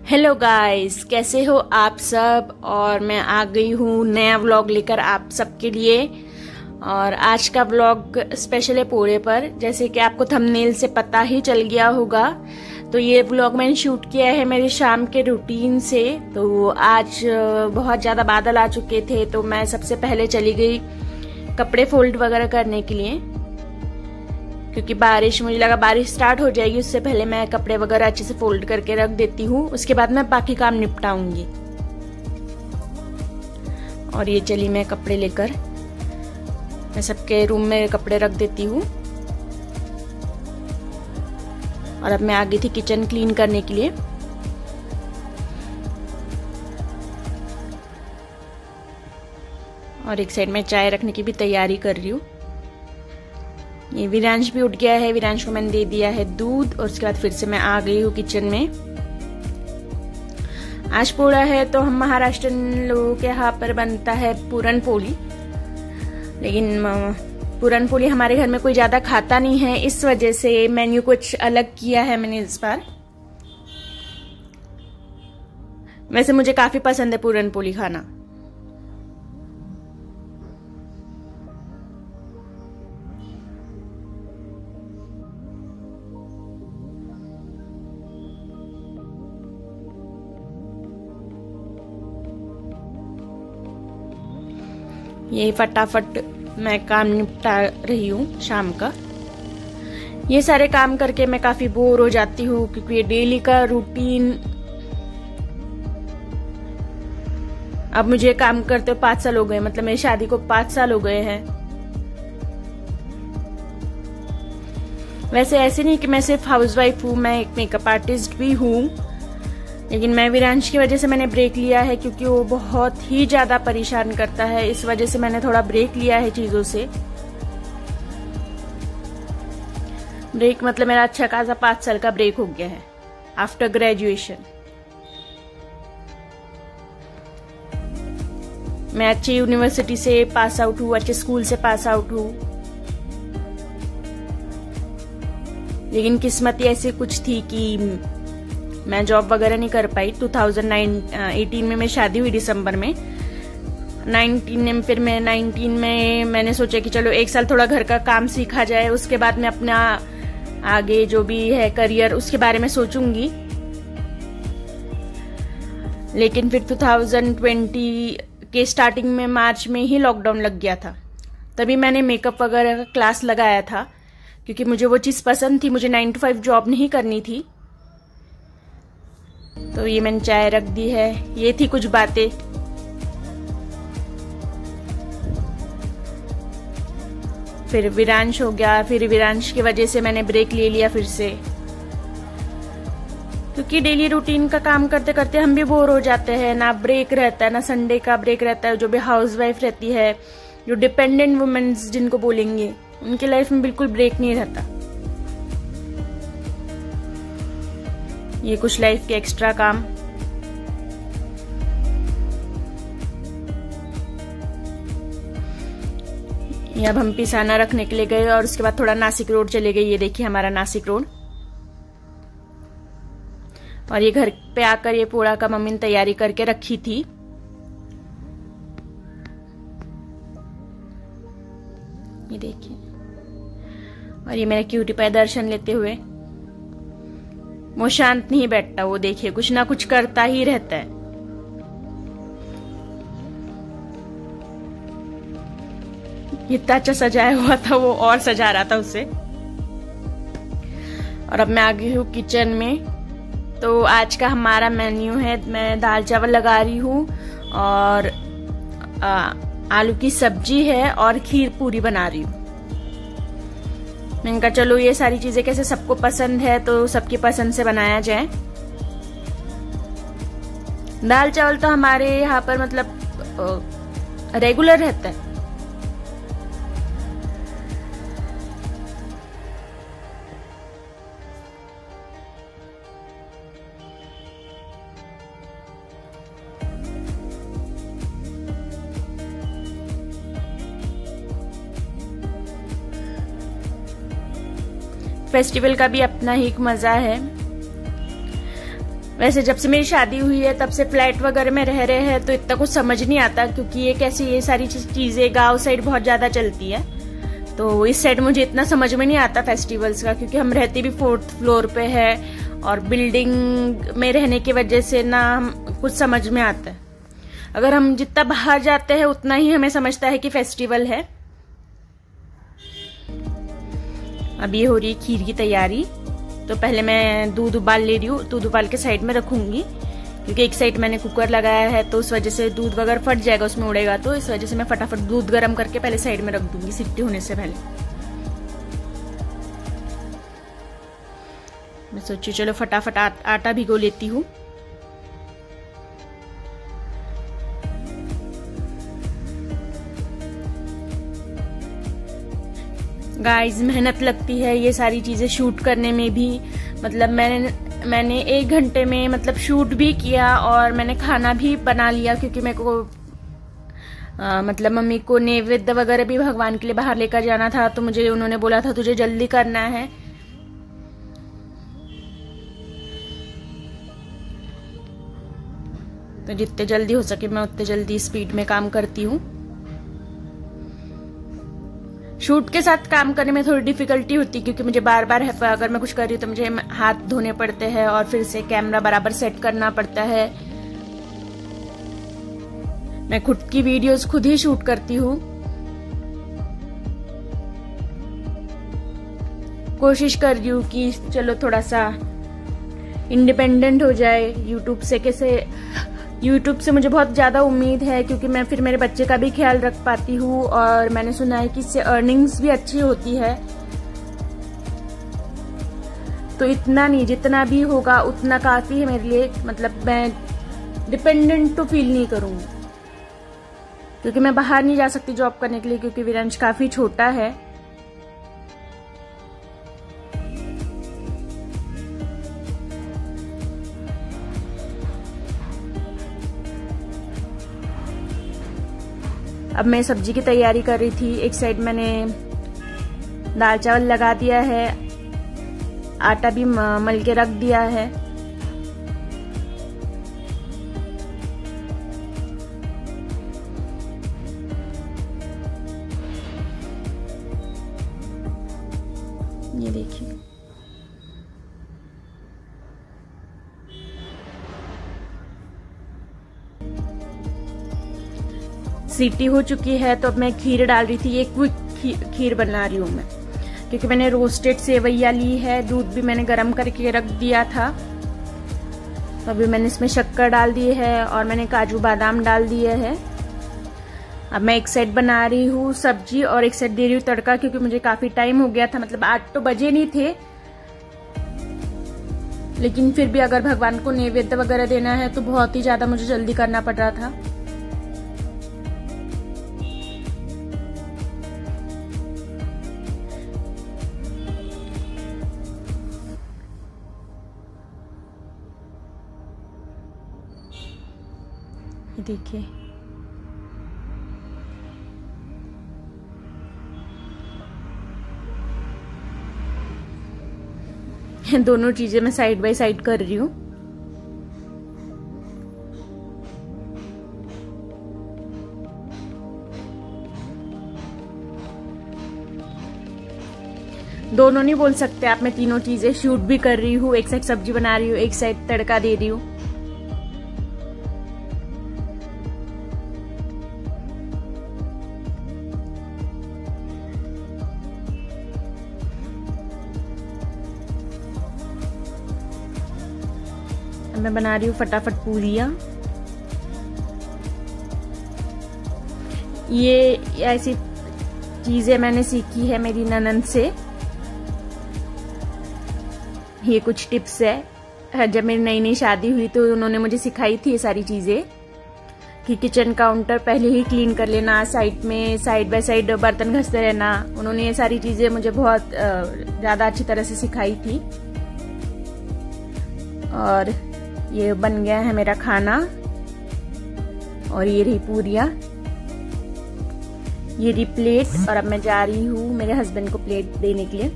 Hello guys, कैसे हो आप सब। और मैं आ गई हूँ नया व्लॉग लेकर आप सबके लिए। और आज का व्लॉग स्पेशल है पोड़े पर, जैसे कि आपको थंबनेल से पता ही चल गया होगा। तो ये व्लॉग मैंने शूट किया है मेरे शाम के रूटीन से। तो आज बहुत ज़्यादा बादल आ चुके थे, तो मैं सबसे पहले चली गई कपड़े फोल्ड वगैरह करने के लिए, क्योंकि मुझे लगा बारिश स्टार्ट हो जाएगी, उससे पहले मैं कपड़े वगैरह अच्छे से फोल्ड करके रख देती हूँ। उसके बाद मैं बाकी काम निपटाऊंगी। और ये चली मैं कपड़े लेकर, मैं सबके रूम में कपड़े रख देती हूँ। और अब मैं आ गई थी किचन क्लीन करने के लिए। और एक साइड में चाय रखने की भी तैयारी कर रही हूँ। ये विरांश भी उठ गया है, विरांश को मैंने दे दिया है दूध। और उसके बाद फिर से मैं आ गई हूँ किचन में। आज पोड़ा है, तो हम महाराष्ट्रन लोगों के यहाँ पर बनता है पूरन पोली। लेकिन पूरन पोली हमारे घर में कोई ज्यादा खाता नहीं है, इस वजह से मेन्यू कुछ अलग किया है मैंने इस बार। वैसे मुझे काफी पसंद है पूरन पोली खाना। यही फटाफट मैं काम निपटा रही हूँ शाम का। ये सारे काम करके मैं काफी बोर हो जाती हूँ, क्योंकि ये डेली का रूटीन। अब मुझे काम करते 5 साल हो गए, मतलब मेरी शादी को 5 साल हो गए हैं। वैसे ऐसे नहीं कि मैं सिर्फ हाउसवाइफ हूँ, मैं एक मेकअप आर्टिस्ट भी हूँ। लेकिन मैं विरांश की वजह से मैंने ब्रेक लिया है, क्योंकि वो बहुत ही ज्यादा परेशान करता है। इस वजह से मैंने थोड़ा ब्रेक लिया है चीजों से। ब्रेक मतलब मेरा अच्छा खासा 5 साल का ब्रेक हो गया है आफ्टर ग्रेजुएशन। मैं अच्छी यूनिवर्सिटी से पास आउट हूँ, अच्छे स्कूल से पास आउट हूँ। लेकिन किस्मत ही ऐसी कुछ थी कि मैं जॉब वगैरह नहीं कर पाई। 2018 में मेरी शादी हुई दिसंबर में। 19 में मैंने सोचा कि चलो 1 साल थोड़ा घर का काम सीखा जाए, उसके बाद मैं अपना आगे जो भी है करियर उसके बारे में सोचूंगी। लेकिन फिर 2020 के स्टार्टिंग में मार्च में ही लॉकडाउन लग गया था। तभी मैंने मेकअप वगैरह का क्लास लगाया था, क्योंकि मुझे वो चीज पसंद थी। मुझे 9 to 5 जॉब नहीं करनी थी। तो ये मैंने चाय रख दी है। ये थी कुछ बातें। फिर विरांश हो गया, फिर विरांश की वजह से मैंने ब्रेक ले लिया फिर से, क्योंकि डेली रूटीन का काम करते करते हम भी बोर हो जाते हैं। ना ब्रेक रहता है, ना संडे का ब्रेक रहता है। जो भी हाउसवाइफ रहती है, जो डिपेंडेंट वुमेन्स जिनको बोलेंगे, उनकी लाइफ में बिल्कुल ब्रेक नहीं रहता। ये कुछ लाइफ के एक्स्ट्रा काम। ये अब हम पिसाना रखने के लिए गए, और उसके बाद थोड़ा नासिक रोड चले गए। ये देखिए हमारा नासिक रोड। और ये घर पे आकर ये पोड़ा का मम्मी ने तैयारी करके रखी थी। ये देखिए। और ये मेरा क्यूटी पाई दर्शन लेते हुए। वो शांत नहीं बैठता, वो देखिए कुछ ना कुछ करता ही रहता है। इतना अच्छा सजाया हुआ था, वो और सजा रहा था उसे। और अब मैं आ गई हूँ किचन में। तो आज का हमारा मेन्यू है, मैं दाल चावल लगा रही हूँ, और आलू की सब्जी है, और खीर पूरी बना रही हूँ। मैंने कहा चलो ये सारी चीजें कैसे सबको पसंद है, तो सबकी पसंद से बनाया जाए। दाल चावल तो हमारे यहाँ पर मतलब रेगुलर रहता है। फेस्टिवल का भी अपना ही एक मजा है। वैसे जब से मेरी शादी हुई है तब से फ्लैट वगैरह में रह रहे हैं तो इतना कुछ समझ नहीं आता, क्योंकि ये सारी चीजें गांव साइड बहुत ज्यादा चलती है। तो इस साइड मुझे इतना समझ में नहीं आता फेस्टिवल्स का, क्योंकि हम रहते भी 4th फ्लोर पे है और बिल्डिंग में रहने की वजह से ना कुछ समझ में आता है। अगर हम जितना बाहर जाते हैं उतना ही हमें समझता है कि फेस्टिवल है। अब ये हो रही है खीर की तैयारी। तो पहले मैं दूध उबाल ले रही हूँ, दूध उबाल के साइड में रखूंगी, क्योंकि एक साइड मैंने कुकर लगाया है तो उस वजह से दूध वगैरह फट जाएगा, उसमें उड़ेगा, तो इस वजह से मैं फटाफट दूध गर्म करके पहले साइड में रख दूंगी सीटी होने से पहले। मैं सोची चलो फटाफट आटा भिगो लेती हूँ। गाइस मेहनत लगती है ये सारी चीजें शूट करने में भी। मतलब मैंने 1 घंटे में मतलब शूट भी किया और मैंने खाना भी बना लिया, क्योंकि मेरे को मतलब मम्मी को नैवेद्य वगैरह भी भगवान के लिए बाहर लेकर जाना था, तो मुझे उन्होंने बोला था तुझे जल्दी करना है। तो जितने जल्दी हो सके मैं उतने जल्दी स्पीड में काम करती हूँ। शूट के साथ काम करने में थोड़ी डिफिकल्टी होती है, क्योंकि मुझे बार बार अगर मैं कुछ कर रही हूँ तो मुझे हाथ धोने पड़ते हैं और फिर से कैमरा बराबर सेट करना पड़ता है। मैं खुद की वीडियोस खुद ही शूट करती हूँ। कोशिश कर रही हूँ कि चलो थोड़ा सा इंडिपेंडेंट हो जाए यूट्यूब से मुझे बहुत ज्यादा उम्मीद है, क्योंकि मैं फिर मेरे बच्चे का भी ख्याल रख पाती हूँ और मैंने सुना है कि इससे अर्निंग्स भी अच्छी होती है। तो इतना नहीं, जितना भी होगा उतना काफी है मेरे लिए। मतलब मैं डिपेंडेंट तो फील नहीं करूंगी, क्योंकि मैं बाहर नहीं जा सकती जॉब करने के लिए, क्योंकि विरांश काफी छोटा है। अब मैं सब्जी की तैयारी कर रही थी। एक साइड मैंने दाल चावल लगा दिया है, आटा भी मल के रख दिया है। ये देखिए सीटी हो चुकी है, तो अब मैं खीर डाल रही थी। ये क्विक खीर बना रही हूँ मैं, क्योंकि मैंने रोस्टेड सेवैया ली है, दूध भी मैंने गर्म करके रख दिया था। तो अभी मैंने इसमें शक्कर डाल दी है और मैंने काजू बादाम डाल दिए हैं। अब मैं एक साइड बना रही हूँ सब्जी और एक साइड दे रही हूँ तड़का, क्योंकि मुझे काफी टाइम हो गया था। मतलब 8 तो बजे नहीं थे, लेकिन फिर भी अगर भगवान को नैवेद्य वगैरह देना है तो बहुत ही ज्यादा मुझे जल्दी करना पड़ रहा था। देखिए दोनों चीजें मैं साइड बाय साइड कर रही हूँ। दोनों नहीं बोल सकते आप, मैं तीनों चीजें शूट भी कर रही हूँ। एक साइड सब्जी बना रही हूँ, एक साइड तड़का दे रही हूँ। मैं बना रही हूँ फटाफट पूरियाँ। ये ऐसी चीजें मैंने सीखी है मेरी ननद से। ये कुछ टिप्स है, जब मेरी नई नई शादी हुई तो उन्होंने मुझे सिखाई थी ये सारी चीजें, कि किचन काउंटर पहले ही क्लीन कर लेना, साइड में साइड बाय साइड बर्तन घसते रहना। उन्होंने ये सारी चीजें मुझे बहुत ज्यादा अच्छी तरह से सिखाई थी। और ये बन गया है मेरा खाना, और ये रही पूरियाँ, ये रही प्लेट। और अब मैं जा रही हूँ मेरे हस्बैंड को प्लेट देने के लिए।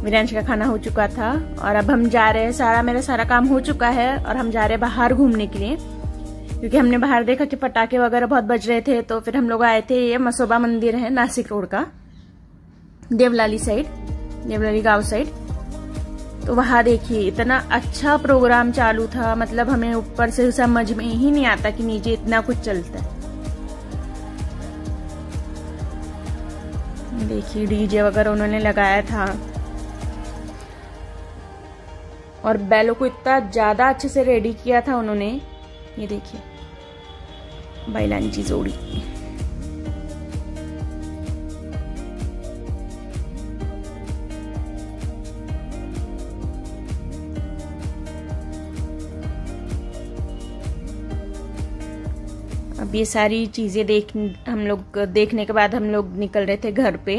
वीरांश का खाना हो चुका था और अब हम जा रहे हैं, मेरा सारा काम हो चुका है और हम जा रहे हैं बाहर घूमने के लिए, क्योंकि हमने बाहर देखा कि पटाखे वगैरह बहुत बज रहे थे। तो फिर हम लोग आए थे, ये मसोबा मंदिर है नासिक रोड का, देवलाली साइड, देवलाली गांव साइड। तो वहां देखिए इतना अच्छा प्रोग्राम चालू था, मतलब हमें ऊपर से समझ में ही नहीं आता कि नीचे इतना कुछ चलता है। देखिए डीजे वगैरह उन्होंने लगाया था और बैलों को इतना ज्यादा अच्छे से रेडी किया था उन्होंने। ये देखिए बैलांची जोड़ी। अब ये सारी चीजें हम लोग देखने के बाद हम लोग निकल रहे थे घर पे।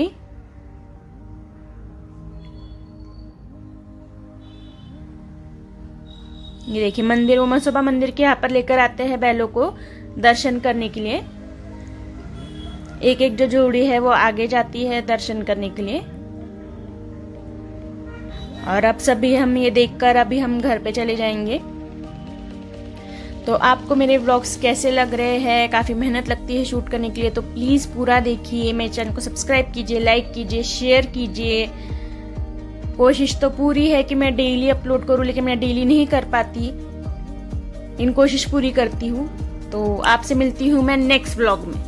ये देखिए मंदिर, वो मसोबा मंदिर के यहाँ पर लेकर आते हैं बैलों को दर्शन करने के लिए। एक एक जो जोड़ी है वो आगे जाती है दर्शन करने के लिए। और अब सभी हम ये देखकर अभी हम घर पे चले जाएंगे। तो आपको मेरे व्लॉग्स कैसे लग रहे हैं? काफी मेहनत लगती है शूट करने के लिए, तो प्लीज पूरा देखिए। मेरे चैनल को सब्सक्राइब कीजिए, लाइक कीजिए, शेयर कीजिए। कोशिश तो पूरी है कि मैं डेली अपलोड करूं, लेकिन मैं डेली नहीं कर पाती, इन कोशिश पूरी करती हूँ। तो आपसे मिलती हूँ मैं नेक्स्ट व्लॉग में।